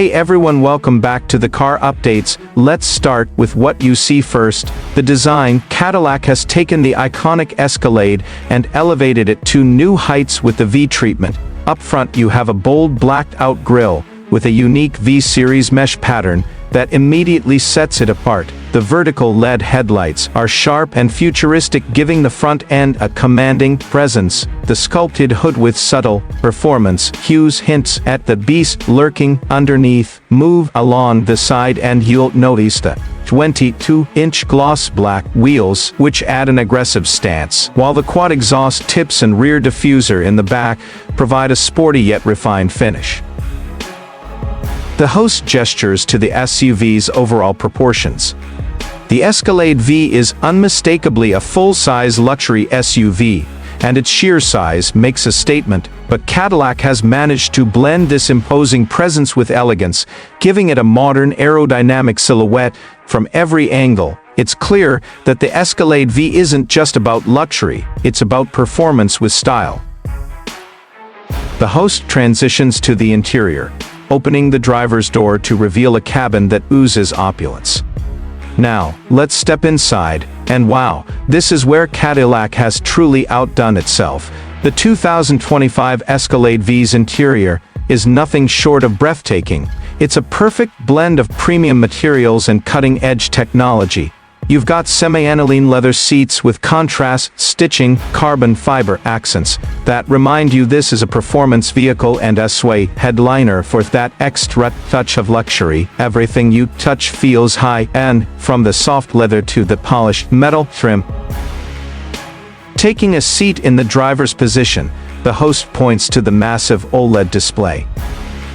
Hey everyone, welcome back to the car updates. Let's start with what you see first. The design. Cadillac has taken the iconic Escalade and elevated it to new heights with the V treatment. Up front you have a bold blacked-out grille with a unique V-series mesh pattern that immediately sets it apart. The vertical LED headlights are sharp and futuristic, giving the front end a commanding presence. The sculpted hood with subtle performance hues hints at the beast lurking underneath. Move along the side and you'll notice the 22-inch gloss black wheels, which add an aggressive stance, while the quad exhaust tips and rear diffuser in the back provide a sporty yet refined finish. The host gestures to the SUV's overall proportions. The Escalade V is unmistakably a full-size luxury SUV, and its sheer size makes a statement, but Cadillac has managed to blend this imposing presence with elegance, giving it a modern aerodynamic silhouette from every angle. It's clear that the Escalade V isn't just about luxury, it's about performance with style. The host transitions to the interior, opening the driver's door to reveal a cabin that oozes opulence. Now, let's step inside, and wow, this is where Cadillac has truly outdone itself. The 2025 Escalade V's interior is nothing short of breathtaking. It's a perfect blend of premium materials and cutting-edge technology. You've got semi-aniline leather seats with contrast stitching, carbon fiber accents that remind you this is a performance vehicle, and a sway headliner for that extra touch of luxury. Everything you touch feels high-end, from the soft leather to the polished metal trim. Taking a seat in the driver's position, the host points to the massive OLED display.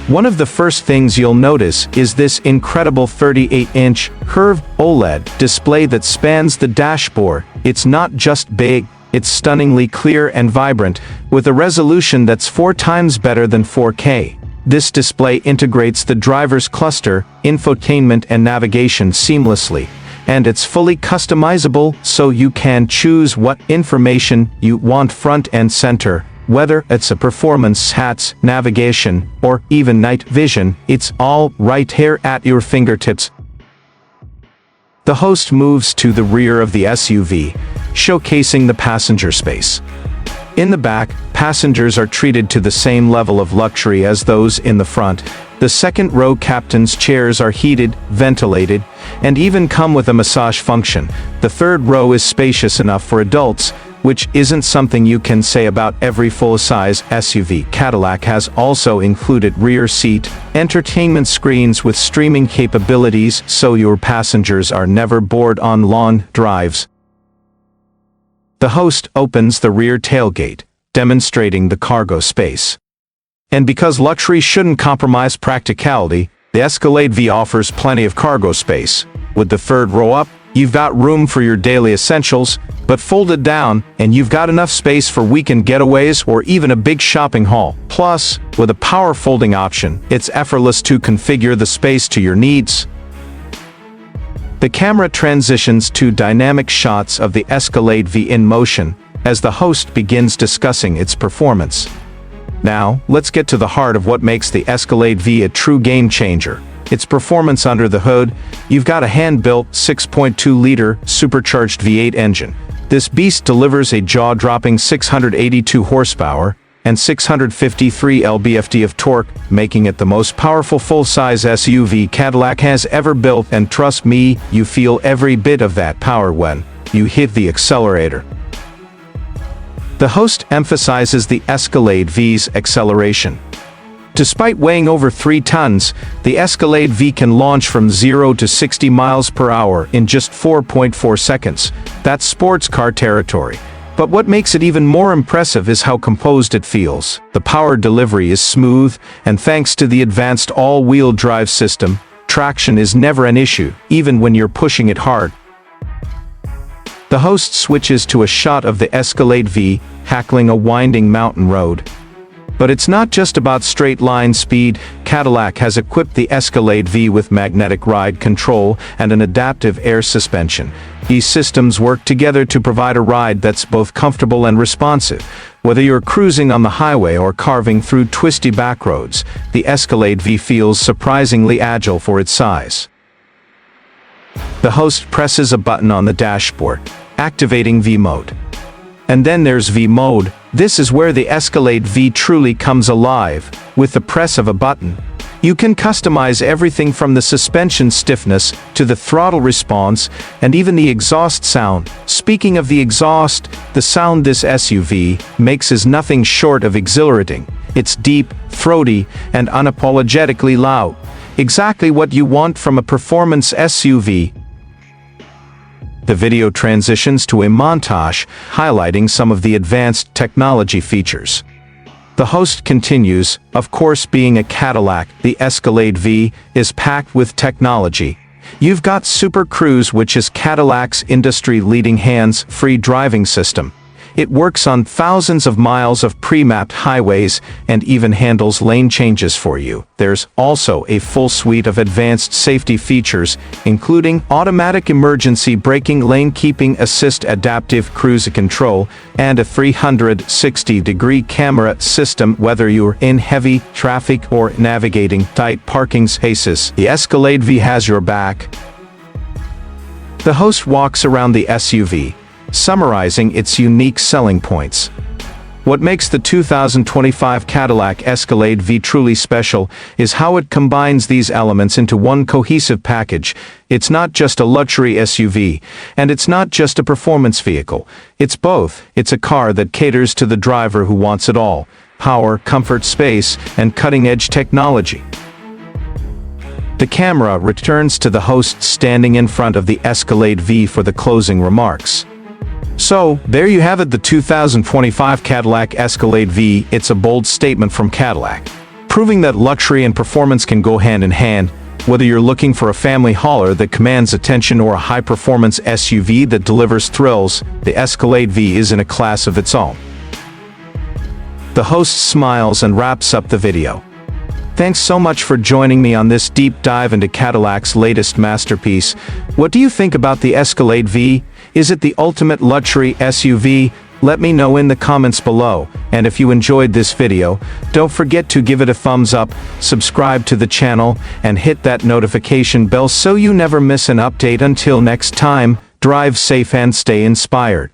One of the first things you'll notice is this incredible 38-inch curved OLED display that spans the dashboard. It's not just big, it's stunningly clear and vibrant, with a resolution that's 4 times better than 4K. This display integrates the driver's cluster, infotainment and navigation seamlessly, and it's fully customizable, so you can choose what information you want front and center. Whether it's a performance, hats, navigation, or even night vision, it's all right here at your fingertips. The host moves to the rear of the SUV, showcasing the passenger space. In the back, passengers are treated to the same level of luxury as those in the front. The second row captain's chairs are heated, ventilated, and even come with a massage function. The third row is spacious enough for adults, which isn't something you can say about every full-size SUV. Cadillac has also included rear seat entertainment screens with streaming capabilities, so your passengers are never bored on long drives. The host opens the rear tailgate, demonstrating the cargo space. And because luxury shouldn't compromise practicality, the Escalade V offers plenty of cargo space. With the third row up, you've got room for your daily essentials, but folded down, and you've got enough space for weekend getaways or even a big shopping haul. Plus, with a power folding option, it's effortless to configure the space to your needs. The camera transitions to dynamic shots of the Escalade V in motion as the host begins discussing its performance. Now, let's get to the heart of what makes the Escalade V a true game changer. Its performance under the hood. You've got a hand-built 6.2-liter supercharged V8 engine. This beast delivers a jaw-dropping 682 horsepower and 653 lb-ft of torque, making it the most powerful full-size SUV Cadillac has ever built, and trust me, you feel every bit of that power when you hit the accelerator. The host emphasizes the Escalade V's acceleration. Despite weighing over 3 tons, the Escalade V can launch from 0 to 60 miles per hour in just 4.4 seconds. That's sports car territory. But what makes it even more impressive is how composed it feels. The power delivery is smooth, and thanks to the advanced all-wheel drive system, traction is never an issue, even when you're pushing it hard. The host switches to a shot of the Escalade V, tackling a winding mountain road. But it's not just about straight-line speed. Cadillac has equipped the Escalade V with magnetic ride control and an adaptive air suspension, These systems work together to provide a ride that's both comfortable and responsive. Whether you're cruising on the highway or carving through twisty back roads, the Escalade V feels surprisingly agile for its size. The host presses a button on the dashboard, activating V mode. And then there's V mode. This is where the Escalade V truly comes alive. With the press of a button, you can customize everything from the suspension stiffness to the throttle response and even the exhaust sound. Speaking of the exhaust, the sound this SUV makes is nothing short of exhilarating. It's deep, throaty, and unapologetically loud. Exactly what you want from a performance SUV. The video transitions to a montage highlighting some of the advanced technology features. The host continues, of course, being a Cadillac, the Escalade V is packed with technology. You've got Super Cruise, which is Cadillac's industry-leading hands-free driving system. It works on thousands of miles of pre-mapped highways and even handles lane changes for you. There's also a full suite of advanced safety features, including automatic emergency braking, lane keeping assist, adaptive cruise control, and a 360-degree camera system whether you're in heavy traffic or navigating tight parking spaces. The Escalade V has your back. The host walks around the SUV, summarizing its unique selling points. What makes the 2025 Cadillac Escalade V truly special is how it combines these elements into one cohesive package. It's not just a luxury SUV, and it's not just a performance vehicle. It's both. It's a car that caters to the driver who wants it all: power, comfort, space, and cutting-edge technology. The camera returns to the host standing in front of the Escalade V for the closing remarks. So, there you have it, the 2025 Cadillac Escalade V. It's a bold statement from Cadillac, proving that luxury and performance can go hand in hand. Whether you're looking for a family hauler that commands attention or a high-performance SUV that delivers thrills, the Escalade V is in a class of its own. The host smiles and wraps up the video. Thanks so much for joining me on this deep dive into Cadillac's latest masterpiece. What do you think about the Escalade V? Is it the ultimate luxury SUV? Let me know in the comments below. And if you enjoyed this video, don't forget to give it a thumbs up, subscribe to the channel, and hit that notification bell so you never miss an update. Until next time, drive safe and stay inspired.